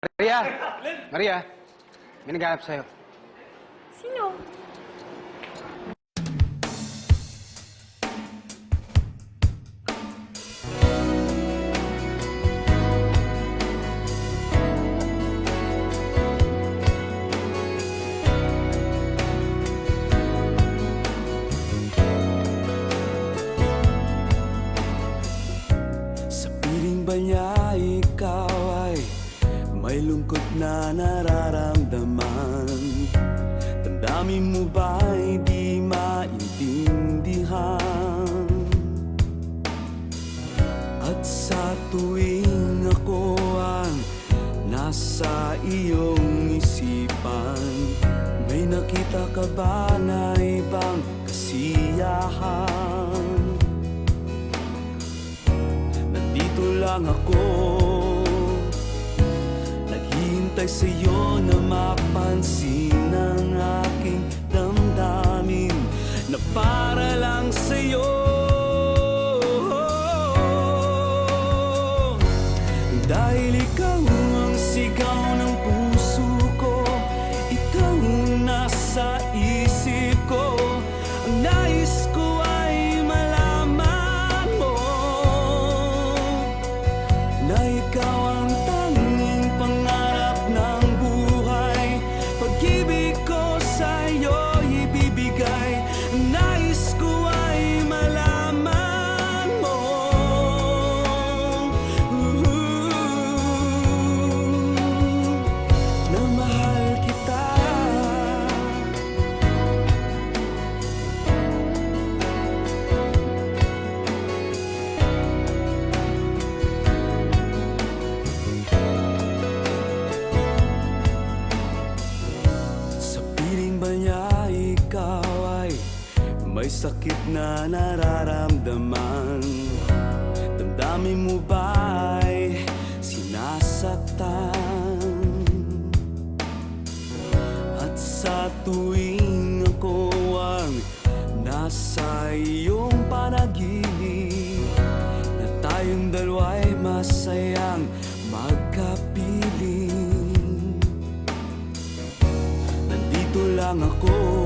Maria! Maria! May naghanap sa'yo. Sino? Sa piling ba niya ikaw ay may lungkot na nararamdaman? Damdamin mo ba'y di maintindihan? At sa tuwing ako ang nasa iyong isipan, may nakita ka ba na ibang kasiyahan? Nandito lang ako, naghihintay sa'yo na mapansin ang aking damdamin na para lang sa'yo. Dahil ikaw ang sigaw ng puso ko, ikaw nasa isip ko. Ang nais ko ay malaman mo na ikaw ang tanging pangarap ng buhay. Pag-ibig ko sa'yo ibibigay. Ang nais ko ay malaman mo na mahal kita. Sa piling ba niya ikaw ay may sakit na nararamdaman? Damdamin mo ba'y sinasaktan? At sa tuwing ako ang nasa iyong panaginip, na tayong dalawa'y masayang magkapiling, nandito lang ako,